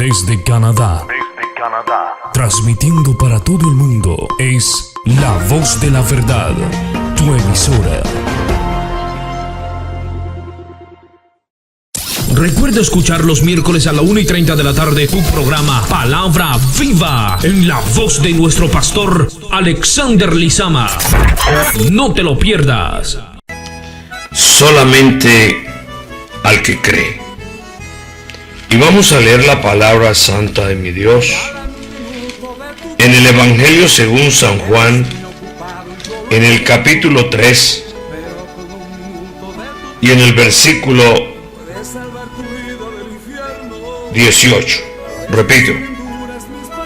Desde Canadá. Transmitiendo para todo el mundo. Es La Voz de la Verdad. Tu emisora. Recuerda escuchar los miércoles a la 1:30 de la tarde tu programa Palabra Viva en la voz de nuestro pastor Alexander Lizama. No te lo pierdas. Solamente al que cree. Y vamos a leer la palabra santa de mi Dios en el Evangelio según San Juan, en el capítulo 3 y en el versículo 18. Repito,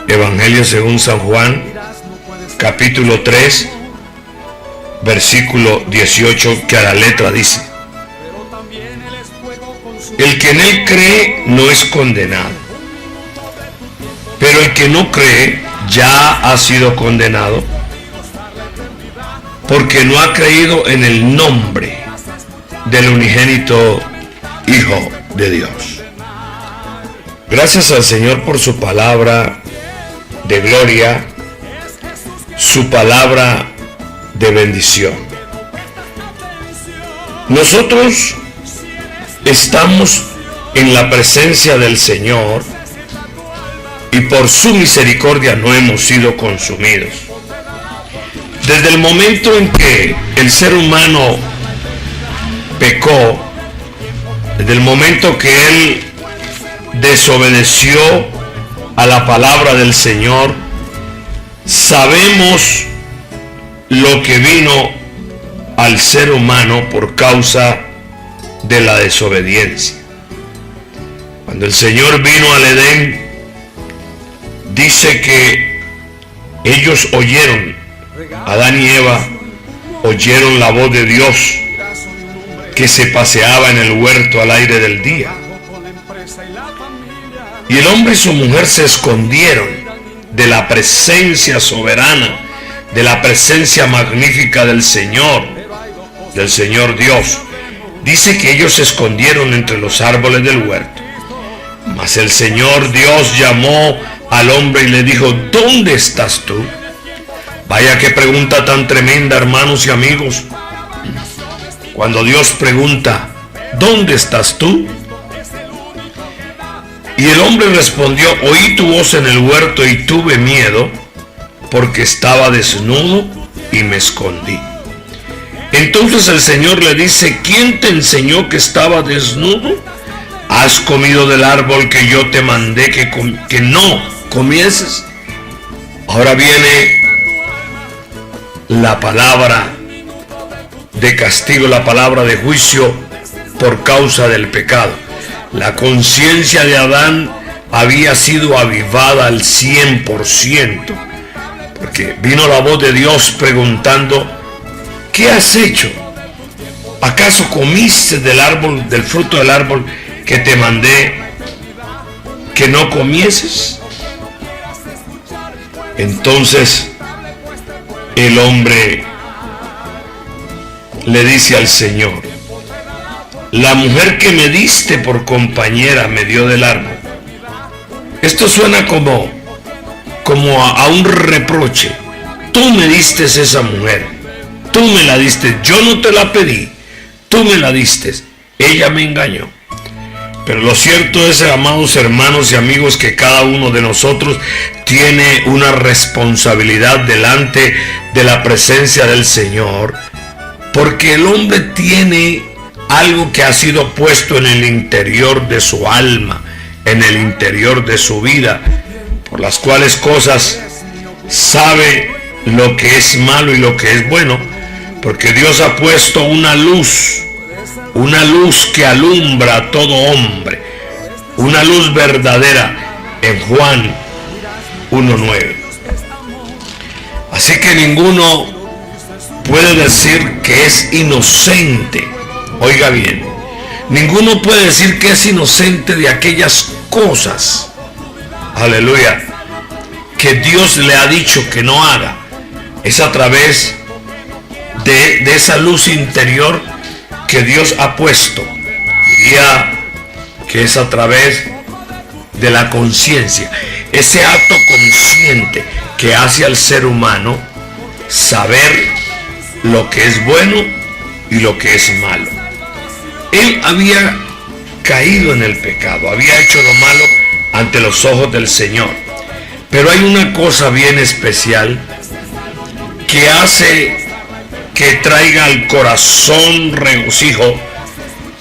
Evangelio según San Juan, capítulo 3, versículo 18, que a la letra dice: el que en él cree no es condenado, pero el que no cree ya ha sido condenado, porque no ha creído en el nombre del unigénito Hijo de Dios. Gracias al Señor por su palabra de gloria, su palabra de bendición. Nosotros estamos en la presencia del Señor y por su misericordia no hemos sido consumidos. Desde el momento en que el ser humano pecó, desde el momento que él desobedeció a la palabra del Señor, sabemos lo que vino al ser humano por causa de la desobediencia. Cuando el Señor vino al Edén, dice que ellos oyeron, Adán y Eva oyeron la voz de Dios que se paseaba en el huerto al aire del día. Y el hombre y su mujer se escondieron de la presencia soberana, de la presencia magnífica del Señor Dios. Dice que ellos se escondieron entre los árboles del huerto. Mas el Señor Dios llamó al hombre y le dijo: ¿dónde estás tú? Vaya qué pregunta tan tremenda, hermanos y amigos. Cuando Dios pregunta: ¿dónde estás tú? Y el hombre respondió: oí tu voz en el huerto y tuve miedo, porque estaba desnudo y me escondí. Entonces el Señor le dice: ¿quién te enseñó que estaba desnudo? ¿Has comido del árbol que yo te mandé que no comieses? Ahora viene la palabra de castigo, la palabra de juicio por causa del pecado. La conciencia de Adán había sido avivada al 100%, porque vino la voz de Dios preguntando: ¿qué has hecho? ¿Acaso comiste del fruto del árbol que te mandé que no comieses? Entonces el hombre le dice al Señor: la mujer que me diste por compañera me dio del árbol. Esto suena como a un reproche. Tú me diste esa mujer, tú me la diste, yo no te la pedí, tú me la diste, ella me engañó. Pero lo cierto es, amados hermanos y amigos, que cada uno de nosotros tiene una responsabilidad delante de la presencia del Señor, porque el hombre tiene algo que ha sido puesto en el interior de su alma, en el interior de su vida, por las cuales cosas sabe lo que es malo y lo que es bueno, porque Dios ha puesto una luz que alumbra a todo hombre, una luz verdadera en Juan 1:9. Así que ninguno puede decir que es inocente. Oiga bien, ninguno puede decir que es inocente de aquellas cosas, aleluya, que Dios le ha dicho que no haga. Es a través de esa luz interior que Dios ha puesto. Diría que es a través de la conciencia, ese acto consciente que hace al ser humano saber lo que es bueno y lo que es malo. Él había caído en el pecado, había hecho lo malo ante los ojos del Señor. Pero hay una cosa bien especial que hace que traiga al corazón regocijo,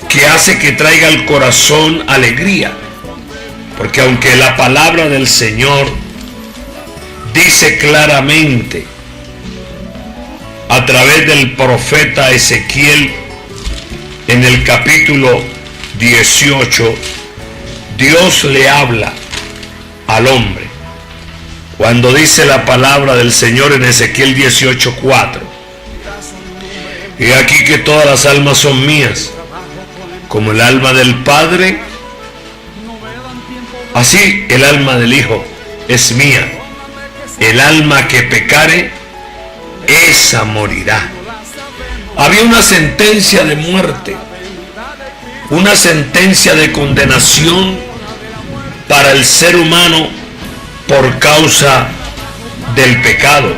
que hace que traiga al corazón alegría. Porque aunque la palabra del Señor dice claramente a través del profeta Ezequiel en el capítulo 18, Dios le habla al hombre. Cuando dice la palabra del Señor en Ezequiel 18:4, he aquí que todas las almas son mías, como el alma del Padre, así el alma del Hijo es mía. El alma que pecare, esa morirá. Había una sentencia de muerte, una sentencia de condenación para el ser humano por causa del pecado,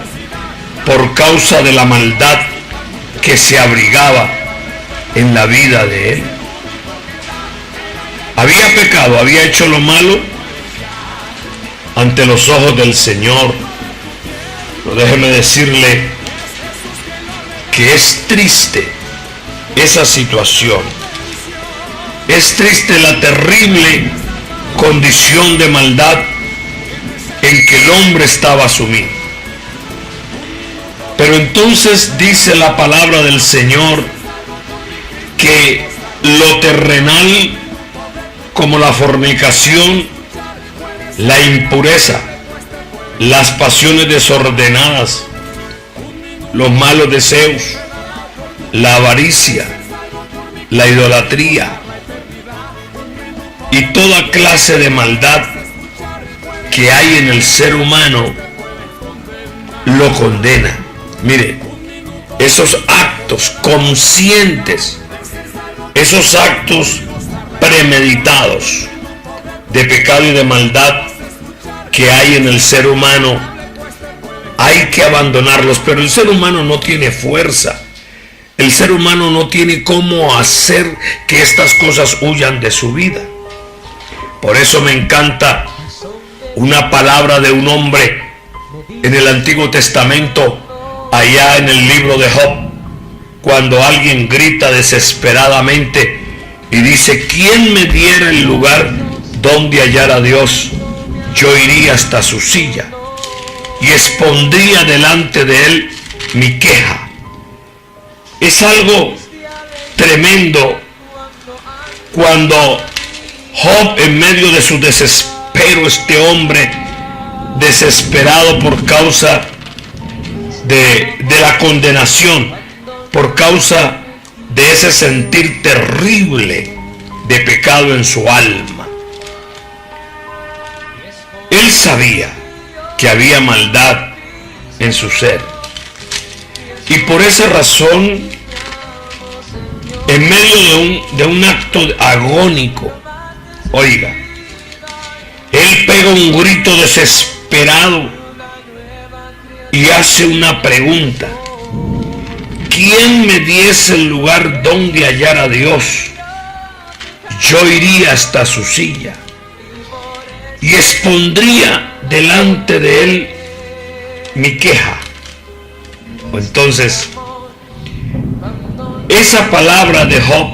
por causa de la maldad que se abrigaba en la vida de él. Había pecado, había hecho lo malo ante los ojos del Señor. Pero déjeme decirle que es triste esa situación. Es triste la terrible condición de maldad en que el hombre estaba sumido. Pero entonces dice la palabra del Señor que lo terrenal, como la fornicación, la impureza, las pasiones desordenadas, los malos deseos, la avaricia, la idolatría y toda clase de maldad que hay en el ser humano, lo condena. Mire, esos actos conscientes, esos actos premeditados de pecado y de maldad que hay en el ser humano, hay que abandonarlos. Pero el ser humano no tiene fuerza. El ser humano no tiene cómo hacer que estas cosas huyan de su vida. Por eso me encanta una palabra de un hombre en el Antiguo Testamento, allá en el libro de Job, cuando alguien grita desesperadamente y dice: ¿quién me diera el lugar donde hallar a Dios? Yo iría hasta su silla y expondría delante de él mi queja. Es algo tremendo cuando Job, en medio de su desespero, este hombre desesperado por causa de la condenación, por causa de ese sentir terrible de pecado en su alma. Él sabía que había maldad en su ser. Y por esa razón, en medio de un acto agónico, oiga, él pega un grito desesperado y hace una pregunta: ¿quién me diese el lugar donde hallar a Dios? Yo iría hasta su silla y expondría delante de él mi queja. Entonces, esa palabra de Job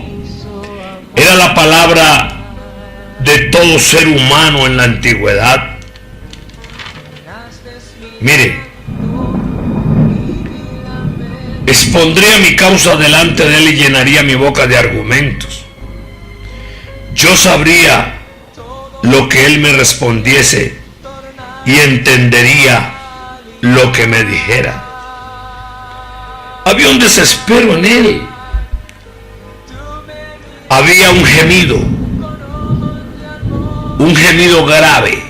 era la palabra de todo ser humano en la antigüedad. Mire, expondría mi causa delante de él y llenaría mi boca de argumentos. Yo sabría lo que él me respondiese y entendería lo que me dijera. Había un desespero en él. Había un gemido grave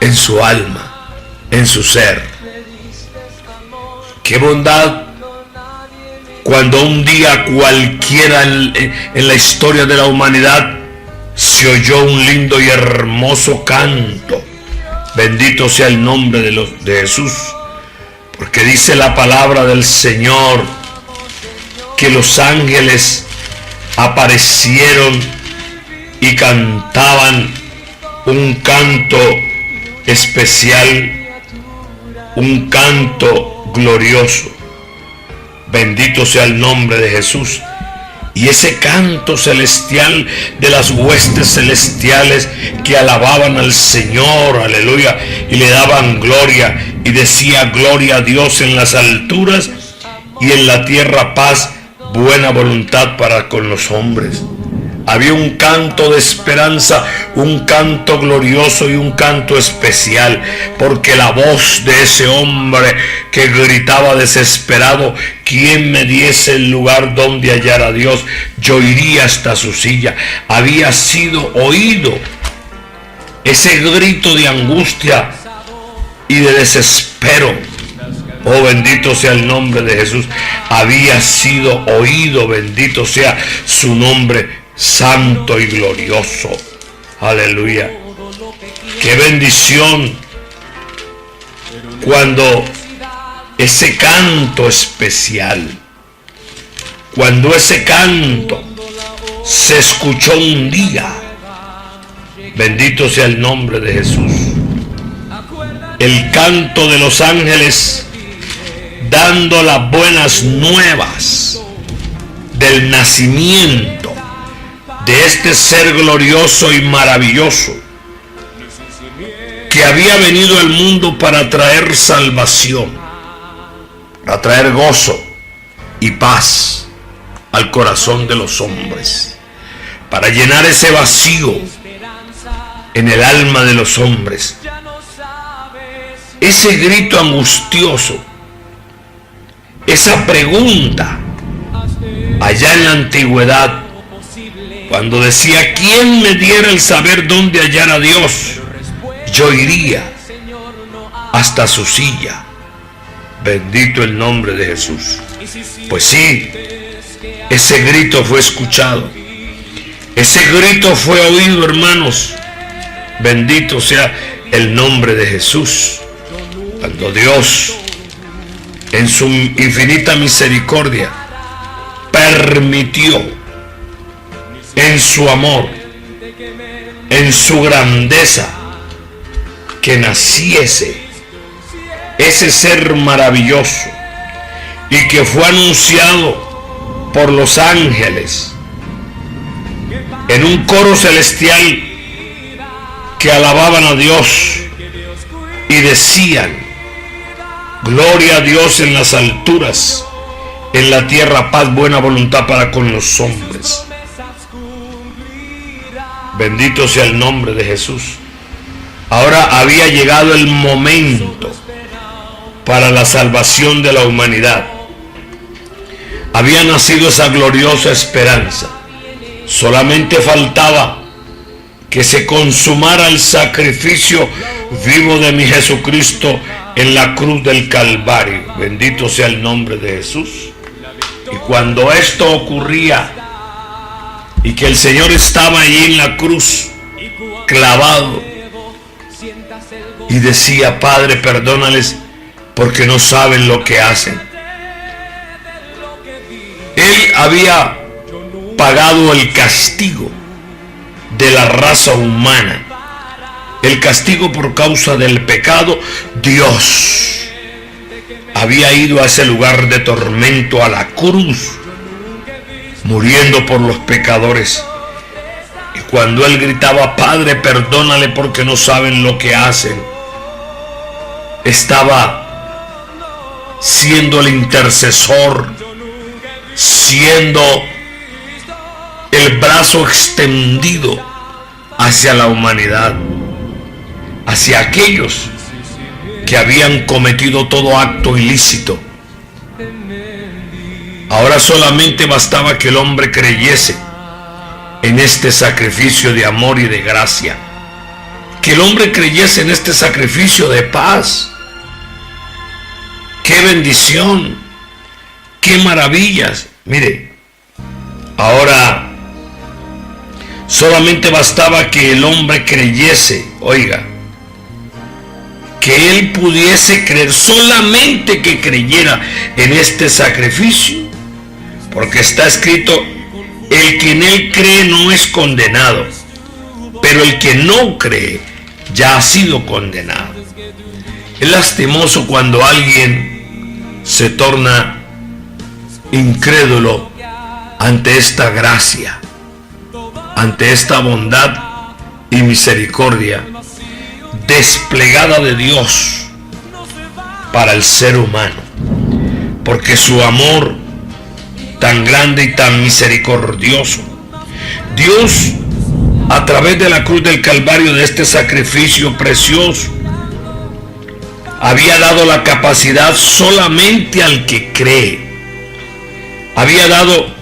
en su alma, en su ser. Qué bondad cuando un día cualquiera en la historia de la humanidad se oyó un lindo y hermoso canto. Bendito sea el nombre de Jesús, porque dice la palabra del Señor que los ángeles aparecieron y cantaban un canto especial, un canto glorioso. Bendito sea el nombre de Jesús. Y ese canto celestial de las huestes celestiales que alababan al Señor, aleluya, y le daban gloria, y decía: gloria a Dios en las alturas, y en la tierra paz, buena voluntad para con los hombres. Había un canto de esperanza, un canto glorioso y un canto especial, porque la voz de ese hombre que gritaba desesperado: ¿quién me diese el lugar donde hallar a Dios? Yo iría hasta su silla. Había sido oído ese grito de angustia y de desespero. Oh, bendito sea el nombre de Jesús. Había sido oído, bendito sea su nombre santo y glorioso. Aleluya. Qué bendición cuando ese canto especial, cuando ese canto se escuchó un día. Bendito sea el nombre de Jesús. El canto de los ángeles dando las buenas nuevas del nacimiento de este ser glorioso y maravilloso que había venido al mundo para traer salvación, para traer gozo y paz al corazón de los hombres, para llenar ese vacío en el alma de los hombres. Ese grito angustioso, esa pregunta allá en la antigüedad, cuando decía: ¿quién me diera el saber dónde hallar a Dios? Yo iría hasta su silla. Bendito el nombre de Jesús. Pues sí, ese grito fue escuchado. Ese grito fue oído, hermanos. Bendito sea el nombre de Jesús. Cuando Dios, en su infinita misericordia, permitió, en su amor, en su grandeza, que naciese ese ser maravilloso y que fue anunciado por los ángeles en un coro celestial que alababan a Dios y decían: gloria a Dios en las alturas, en la tierra paz, buena voluntad para con los hombres. Bendito sea el nombre de Jesús. Ahora había llegado el momento para la salvación de la humanidad. Había nacido esa gloriosa esperanza. Solamente faltaba que se consumara el sacrificio vivo de mi Jesucristo en la cruz del Calvario. Bendito sea el nombre de Jesús. Y cuando esto ocurría y que el Señor estaba allí en la cruz, clavado, y decía: Padre, perdónales porque no saben lo que hacen. Él había pagado el castigo de la raza humana, el castigo por causa del pecado. Dios había ido a ese lugar de tormento, a la cruz, muriendo por los pecadores. Y cuando él gritaba: Padre, perdónale porque no saben lo que hacen, estaba siendo el intercesor, siendo el brazo extendido hacia la humanidad, hacia aquellos que habían cometido todo acto ilícito. Ahora solamente bastaba que el hombre creyese en este sacrificio de amor y de gracia, que el hombre creyese en este sacrificio de paz. ¡Qué bendición! ¡Qué maravillas! Mire, ahora Solamente bastaba que el hombre creyese, oiga, que él pudiese creer, solamente que creyera en este sacrificio, porque está escrito: el que en él cree no es condenado, pero el que no cree ya ha sido condenado. Es lastimoso cuando alguien se torna incrédulo ante esta gracia, ante esta bondad y misericordia desplegada de Dios para el ser humano, porque su amor tan grande y tan misericordioso, Dios, a través de la cruz del Calvario, de este sacrificio precioso, había dado la capacidad solamente al que cree. Había dado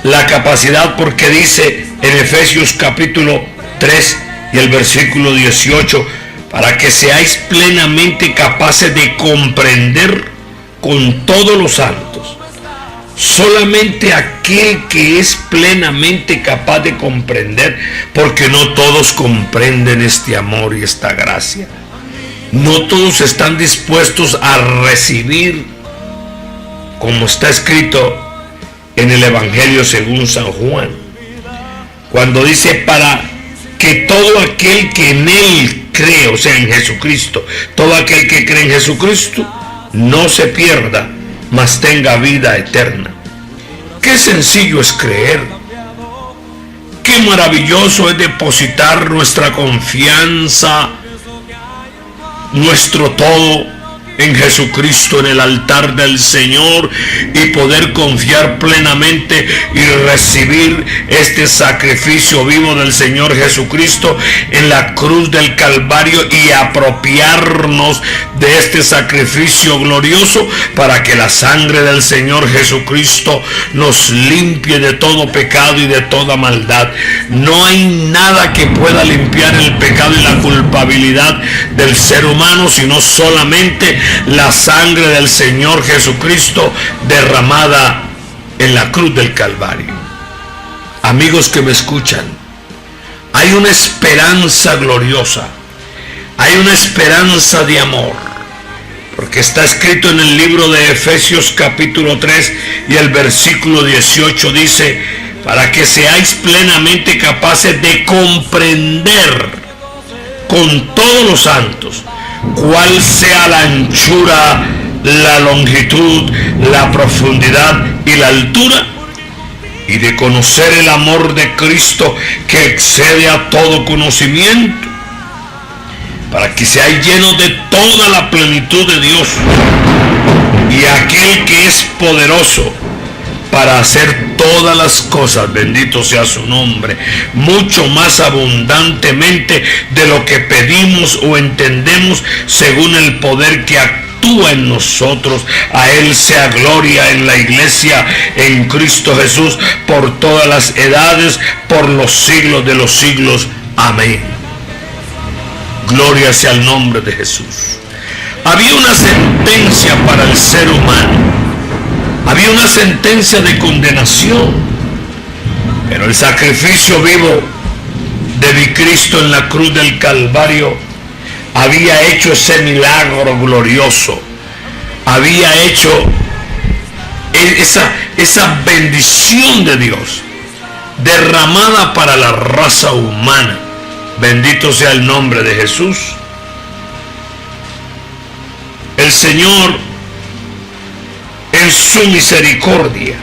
la capacidad, porque dice en Efesios capítulo 3 y el versículo 18, para que seáis plenamente capaces de comprender con todos los santos. Solamente aquel que es plenamente capaz de comprender, porque no todos comprenden este amor y esta gracia. No todos están dispuestos a recibir, como está escrito en el Evangelio según San Juan, cuando dice: para que todo aquel que en él cree, o sea, en Jesucristo, todo aquel que cree en Jesucristo no se pierda, mas tenga vida eterna. Qué sencillo es creer. Qué maravilloso es depositar nuestra confianza, nuestro todo en Jesucristo, en el altar del Señor, y poder confiar plenamente y recibir este sacrificio vivo del Señor Jesucristo en la cruz del Calvario, y apropiarnos de este sacrificio glorioso para que la sangre del Señor Jesucristo nos limpie de todo pecado y de toda maldad. No hay nada que pueda limpiar el pecado y la culpabilidad del ser humano, sino solamente la sangre del Señor Jesucristo derramada en la cruz del Calvario. Amigos que me escuchan, hay una esperanza gloriosa, hay una esperanza de amor, porque está escrito en el libro de Efesios capítulo 3 y el versículo 18, dice: para que seáis plenamente capaces de comprender con todos los santos cuál sea la anchura, la longitud, la profundidad y la altura, y de conocer el amor de Cristo que excede a todo conocimiento, para que seáis llenos de toda la plenitud de Dios. Y aquel que es poderoso para hacer todas las cosas, bendito sea su nombre, mucho más abundantemente de lo que pedimos o entendemos, según el poder que actúa en nosotros. A Él sea gloria en la iglesia, en Cristo Jesús, por todas las edades, por los siglos de los siglos. Amén. Gloria sea el nombre de Jesús. Había una sentencia para el ser humano. Había una sentencia de condenación, pero el sacrificio vivo de mi Cristo en la cruz del Calvario había hecho ese milagro glorioso, había hecho esa bendición de Dios derramada para la raza humana. Bendito sea el nombre de Jesús. El Señor, en su misericordia,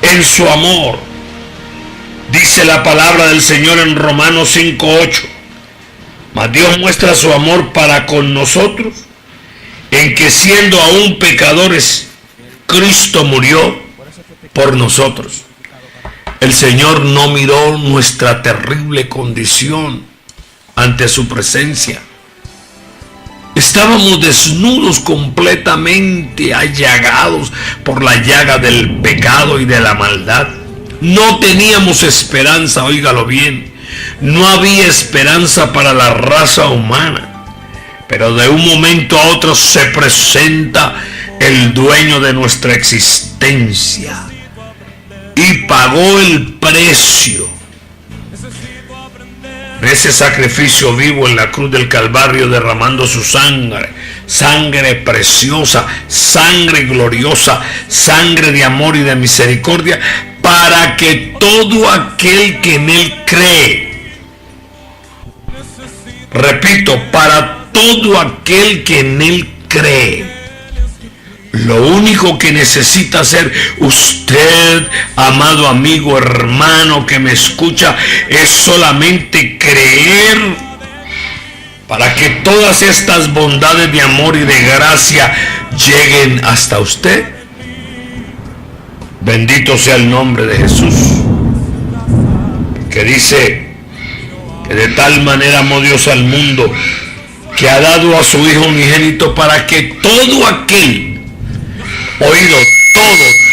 en su amor, dice la palabra del Señor en Romanos 5:8, mas Dios muestra su amor para con nosotros, en que siendo aún pecadores, Cristo murió por nosotros. El Señor no miró nuestra terrible condición ante su presencia. Estábamos desnudos, completamente allagados por la llaga del pecado y de la maldad. No teníamos esperanza, óigalo bien. No había esperanza para la raza humana. Pero de un momento a otro se presenta el dueño de nuestra existencia y pagó el precio ese sacrificio vivo en la cruz del Calvario, derramando su sangre, sangre preciosa, sangre gloriosa, sangre de amor y de misericordia, para que todo aquel que en Él cree, repito, para todo aquel que en Él cree. Lo único que necesita hacer usted, amado amigo, hermano que me escucha, es solamente creer, para que todas estas bondades de amor y de gracia lleguen hasta usted. Bendito sea el nombre de Jesús, que dice que de tal manera amó Dios al mundo, que ha dado a su Hijo unigénito, para que todo aquel, oído,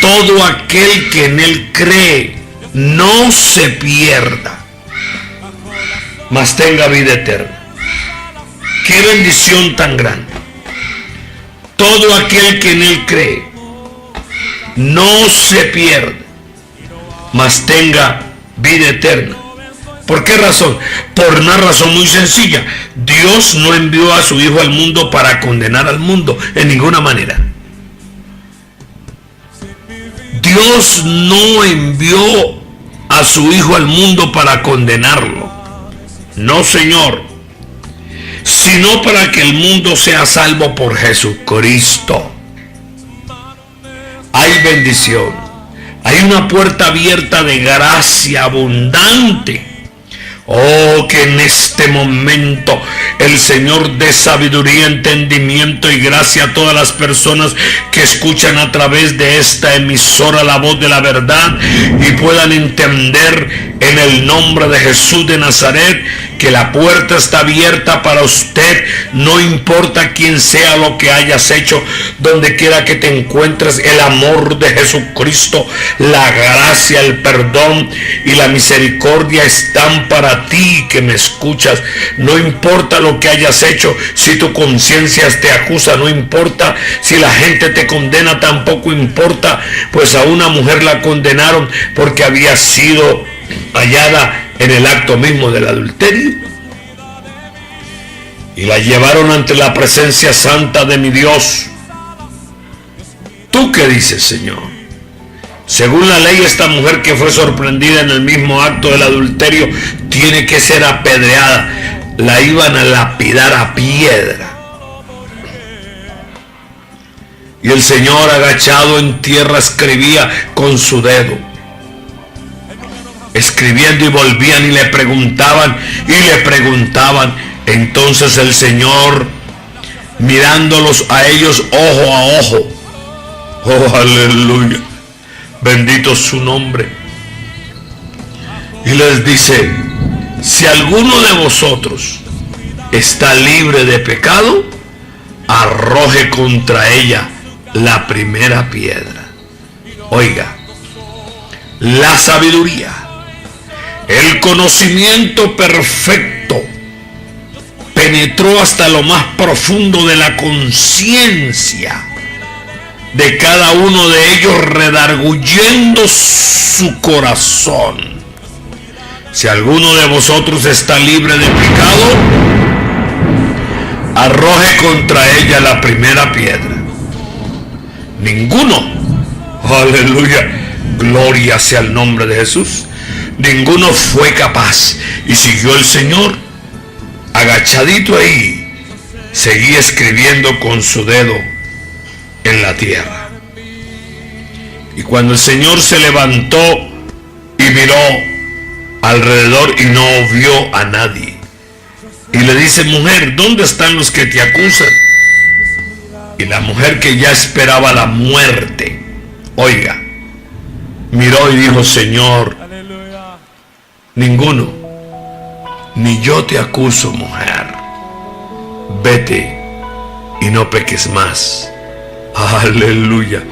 todo aquel que en Él cree no se pierda, mas tenga vida eterna. ¡Qué bendición tan grande! Todo aquel que en Él cree no se pierde, mas tenga vida eterna. ¿Por qué razón? Por una razón muy sencilla. Dios no envió a su Hijo al mundo para condenar al mundo, en ninguna manera. Dios no envió a su Hijo al mundo para condenarlo. No, Señor. Sino para que el mundo sea salvo por Jesucristo. Hay bendición. Hay una puerta abierta de gracia abundante. Oh, que en este momento el Señor dé sabiduría, entendimiento y gracia a todas las personas que escuchan a través de esta emisora la voz de la verdad, y puedan entender en el nombre de Jesús de Nazaret que la puerta está abierta para usted. No importa quién sea lo que hayas hecho, donde quiera que te encuentres, el amor de Jesucristo, la gracia, el perdón y la misericordia están para ti que me escuchas. No importa lo que hayas hecho, si tu conciencia te acusa, no importa si la gente te condena, tampoco importa, pues a una mujer la condenaron porque había sido hallada en el acto mismo del adulterio, y la llevaron ante la presencia santa de mi Dios. ¿Tú qué dices, Señor? Según la ley, esta mujer que fue sorprendida en el mismo acto del adulterio tiene que ser apedreada. La iban a lapidar a piedra. Y el Señor, agachado en tierra, escribía con su dedo, escribiendo, y volvían y le preguntaban y le preguntaban. Entonces el Señor, mirándolos a ellos ojo a ojo, oh aleluya, bendito su nombre, y les dice: si alguno de vosotros está libre de pecado, arroje contra ella la primera piedra. Oiga, la sabiduría, el conocimiento perfecto penetró hasta lo más profundo de la conciencia de cada uno de ellos, redarguyendo su corazón. Si alguno de vosotros está libre de pecado, arroje contra ella la primera piedra. Ninguno, aleluya, gloria sea el nombre de Jesús, ninguno fue capaz. Y siguió el Señor, agachadito ahí, seguía escribiendo con su dedo en la tierra. Y cuando el Señor se levantó y miró alrededor y no vio a nadie, y le dice: mujer, ¿dónde están los que te acusan? Y la mujer, que ya esperaba la muerte, oiga, miró y dijo: Señor, ninguno, ni yo te acuso, mujer. Vete y no peques más. Aleluya.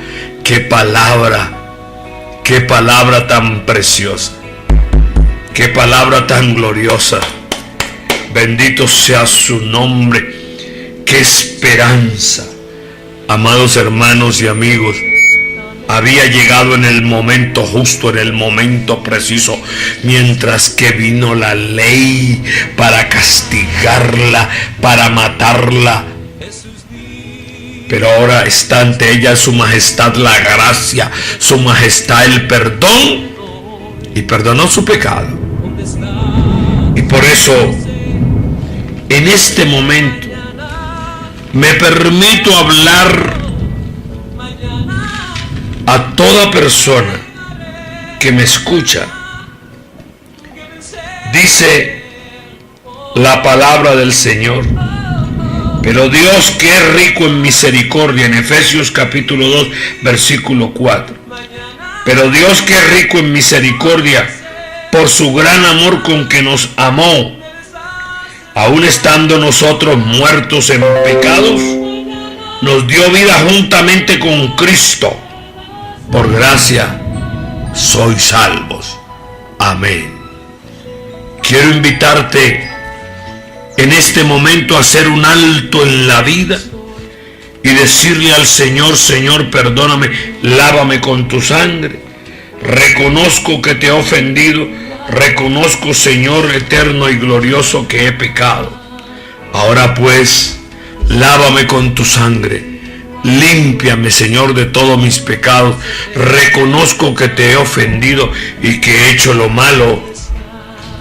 Qué palabra tan preciosa, qué palabra tan gloriosa. Bendito sea su nombre. Qué esperanza, amados hermanos y amigos, había llegado en el momento justo, en el momento preciso, mientras que vino la ley para castigarla, para matarla. Pero ahora está ante ella su majestad la gracia, su majestad el perdón, y perdonó su pecado. Y por eso, en este momento, me permito hablar a toda persona que me escucha. Dice la palabra del Señor: pero Dios, que es rico en misericordia, en Efesios capítulo 2, versículo 4. Pero Dios, que es rico en misericordia, por su gran amor con que nos amó, aun estando nosotros muertos en pecados, nos dio vida juntamente con Cristo. Por gracia sois salvos. Amén. Quiero invitarte en este momento a hacer un alto en la vida y decirle al Señor: Señor, perdóname, lávame con tu sangre. Reconozco que te he ofendido. Reconozco, Señor eterno y glorioso, que he pecado. Ahora pues, lávame con tu sangre. Límpiame, Señor, de todos mis pecados. Reconozco que te he ofendido y que he hecho lo malo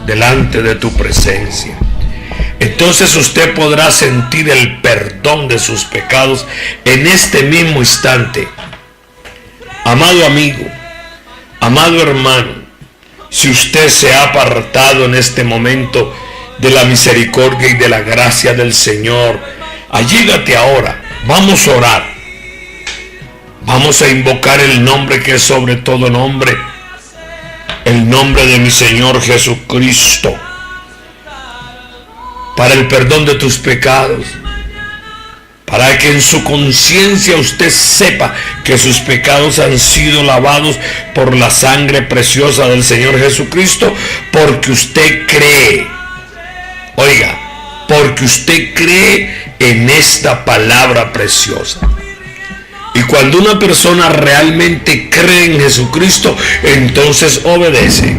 delante de tu presencia. Entonces usted podrá sentir el perdón de sus pecados en este mismo instante. Amado amigo, amado hermano, si usted se ha apartado en este momento de la misericordia y de la gracia del Señor, allígate ahora. Vamos a orar. Vamos a invocar el nombre que es sobre todo nombre, el nombre de mi Señor Jesucristo, para el perdón de tus pecados, para que en su conciencia usted sepa que sus pecados han sido lavados por la sangre preciosa del Señor Jesucristo, porque usted cree. Oiga, porque usted cree en esta palabra preciosa. Y cuando una persona realmente cree en Jesucristo, entonces obedece.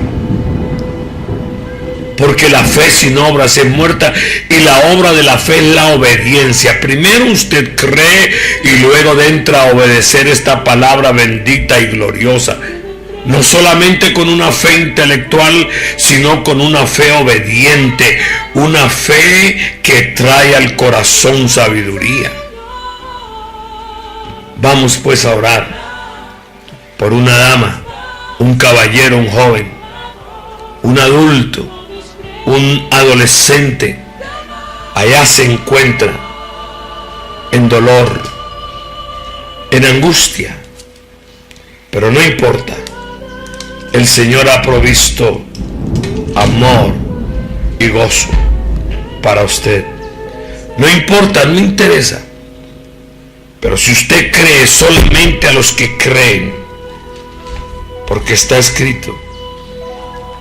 Porque la fe sin obras es muerta, y la obra de la fe es la obediencia. Primero usted cree y luego entra a obedecer esta palabra bendita y gloriosa. No solamente con una fe intelectual, sino con una fe obediente, una fe que trae al corazón sabiduría. Vamos pues a orar por una dama, un caballero, un joven, un adulto, un adolescente. Allá se encuentra en dolor, en angustia, pero no importa. El Señor ha provisto amor y gozo para usted. No importa, no interesa. Pero si usted cree, solamente a los que creen, porque está escrito: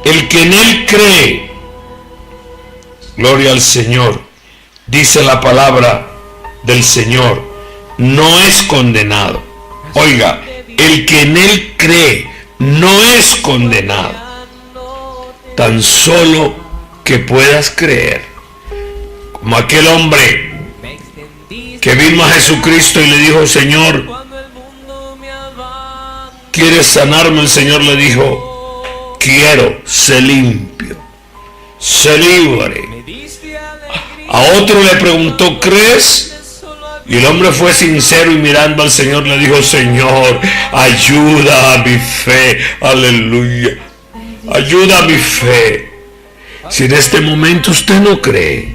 el que en Él cree, gloria al Señor, dice la palabra del Señor, no es condenado. Oiga, el que en Él cree no es condenado. Tan solo que puedas creer, como aquel hombre que vino a Jesucristo y le dijo: Señor, ¿quieres sanarme? El Señor le dijo: quiero, sé limpio, sé libre. A otro le preguntó: ¿crees? Y el hombre fue sincero y mirando al Señor le dijo: Señor, ayuda a mi fe. Aleluya. Ayuda a mi fe. Si en este momento usted no cree,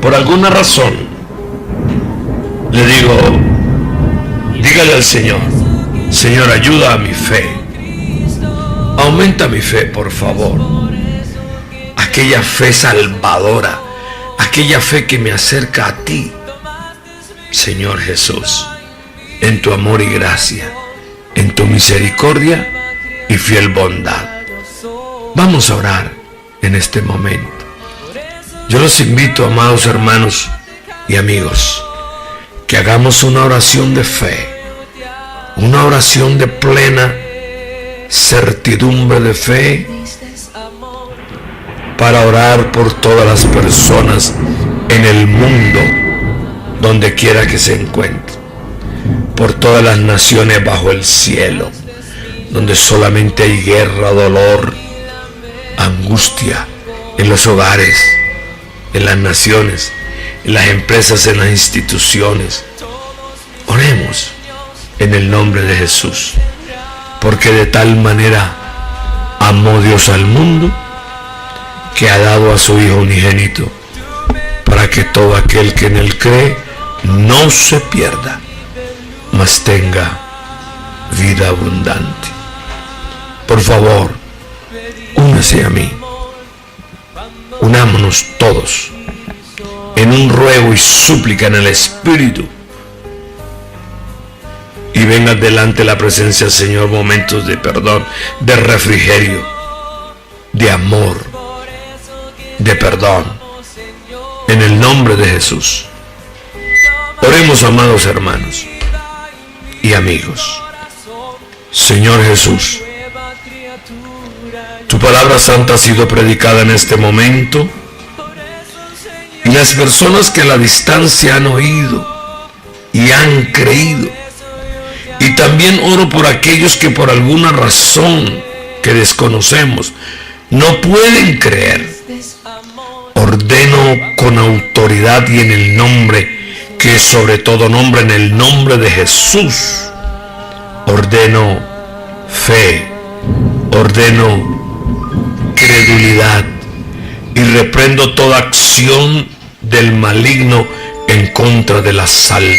por alguna razón, le digo, dígale al Señor: Señor, ayuda a mi fe. Aumenta mi fe, por favor. Aquella fe salvadora, aquella fe que me acerca a ti, Señor Jesús, en tu amor y gracia, en tu misericordia y fiel bondad. Vamos a orar en este momento. Yo los invito, amados hermanos y amigos, que hagamos una oración de fe, una oración de plena certidumbre de fe para orar por todas las personas en el mundo, donde quiera que se encuentren, por todas las naciones bajo el cielo, donde solamente hay guerra, dolor, angustia, en los hogares, en las naciones, en las empresas, en las instituciones. Oremos en el nombre de Jesús, porque de tal manera amó Dios al mundo que ha dado a su Hijo unigénito, para que todo aquel que en él cree no se pierda, mas tenga vida abundante. Por favor, únase a mí. Unámonos todos en un ruego y súplica en el Espíritu, y venga delante la presencia del Señor momentos de perdón, de refrigerio, de amor, de perdón, en el nombre de Jesús. Oremos, amados hermanos y amigos. Señor Jesús, tu palabra santa ha sido predicada en este momento, y las personas que a la distancia han oído y han creído. Y también oro por aquellos que por alguna razón que desconocemos no pueden creer. Ordeno con autoridad y en el nombre que es sobre todo nombre, en el nombre de Jesús, ordeno fe, ordeno credulidad, y reprendo toda acción del maligno en contra de la salud,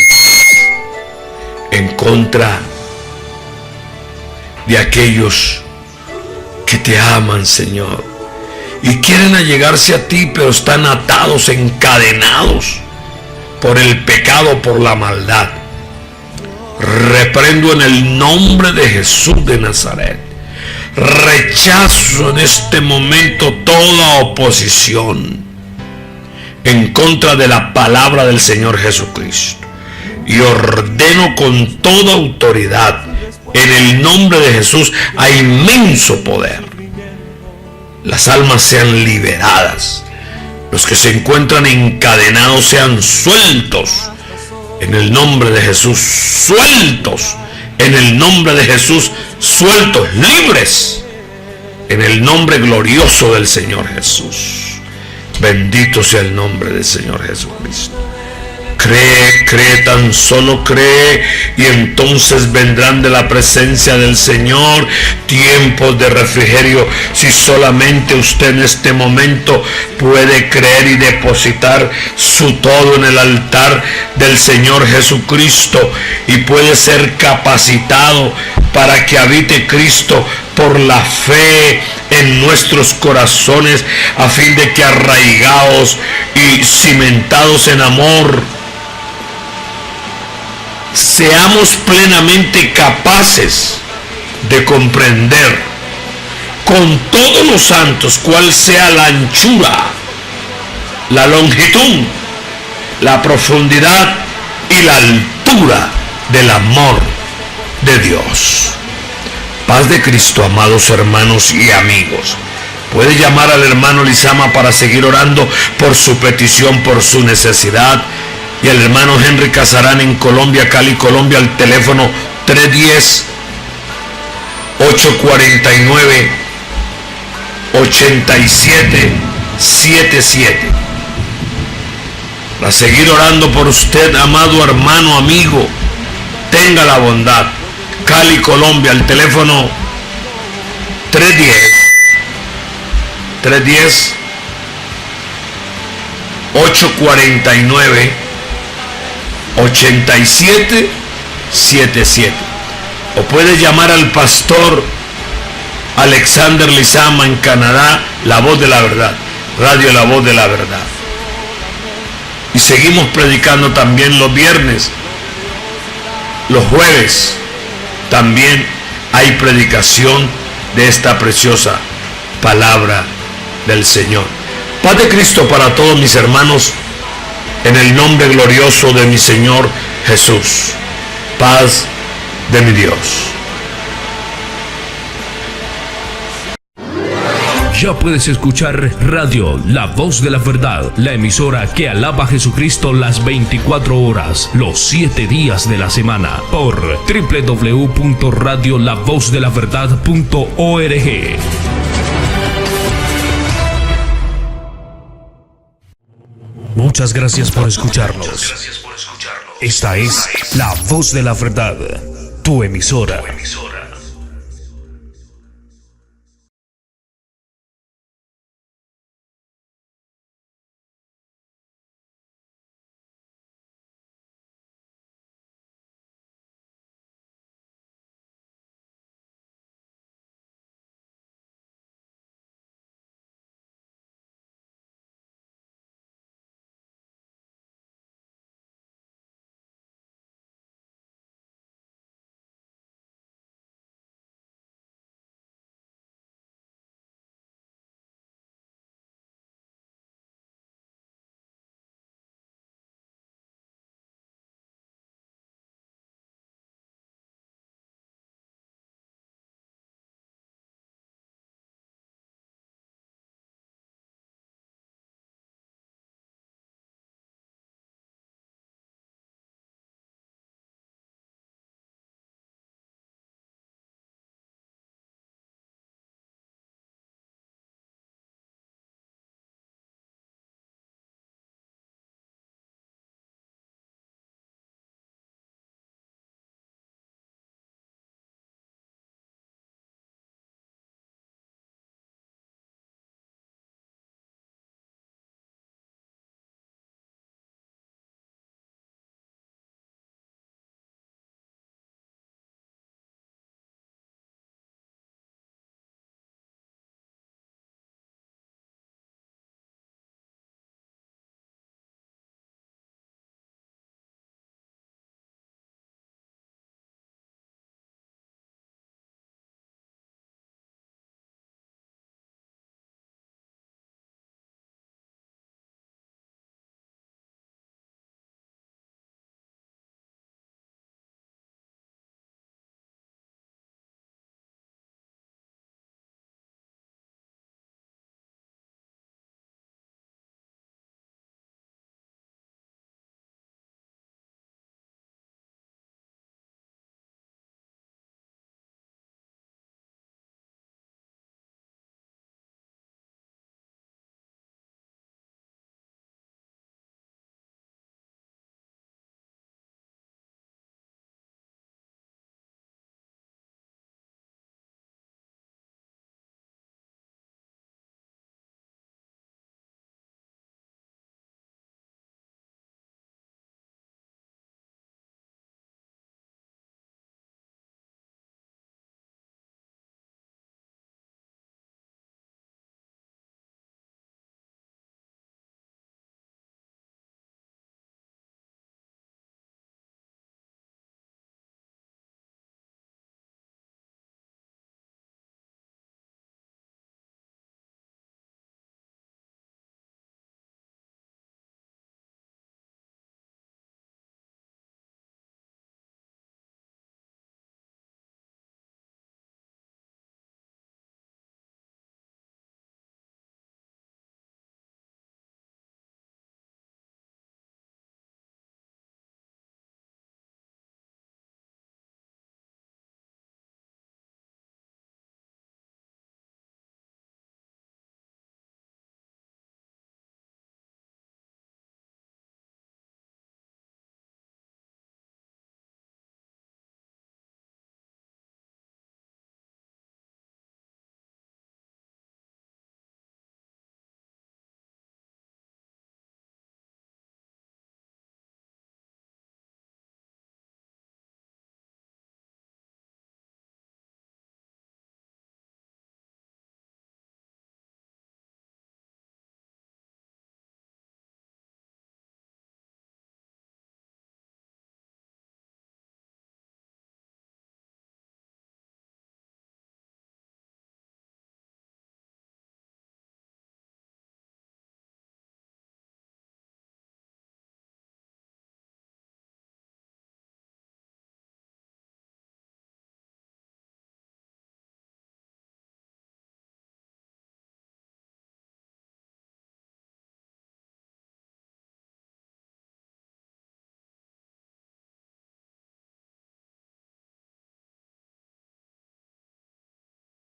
en contra de aquellos que te aman, Señor, y quieren allegarse a ti, pero están atados, encadenados por el pecado, por la maldad. Reprendo en el nombre de Jesús de Nazaret. Rechazo en este momento toda oposición en contra de la palabra del Señor Jesucristo, y ordeno con toda autoridad en el nombre de Jesús a inmenso poder. Las almas sean liberadas, los que se encuentran encadenados sean sueltos en el nombre de Jesús, sueltos en el nombre de Jesús, sueltos, libres en el nombre glorioso del Señor Jesús. Bendito sea el nombre del Señor Jesucristo. Cree, tan solo cree, y entonces vendrán de la presencia del Señor tiempos de refrigerio. Si solamente usted en este momento puede creer y depositar su todo en el altar del Señor Jesucristo, y puede ser capacitado para que habite Cristo por la fe en nuestros corazones, a fin de que arraigados y cimentados en amor, seamos plenamente capaces de comprender con todos los santos cuál sea la anchura, la longitud, la profundidad y la altura del amor de Dios. Paz de Cristo, amados hermanos y amigos. Puede llamar al hermano Lizama para seguir orando por su petición, por su necesidad. Y al hermano Henry Casarán en Colombia, Cali, Colombia, al teléfono 310-849-8777. Para seguir orando por usted, amado hermano, amigo, tenga la bondad. Cali, Colombia, al teléfono 310-849-8777. O puede llamar al pastor Alexander Lizama en Canadá, La Voz de la Verdad, Radio La Voz de la Verdad. Y seguimos predicando también los viernes. Los jueves también hay predicación de esta preciosa palabra del Señor. Paz de Cristo para todos mis hermanos, en el nombre glorioso de mi Señor Jesús. Paz de mi Dios. Ya puedes escuchar Radio La Voz de la Verdad, la emisora que alaba a Jesucristo las 24 horas, los 7 días de la semana, por www.radiolavozdelaverdad.org. Muchas gracias por escucharnos. Esta es La Voz de la Verdad, tu emisora.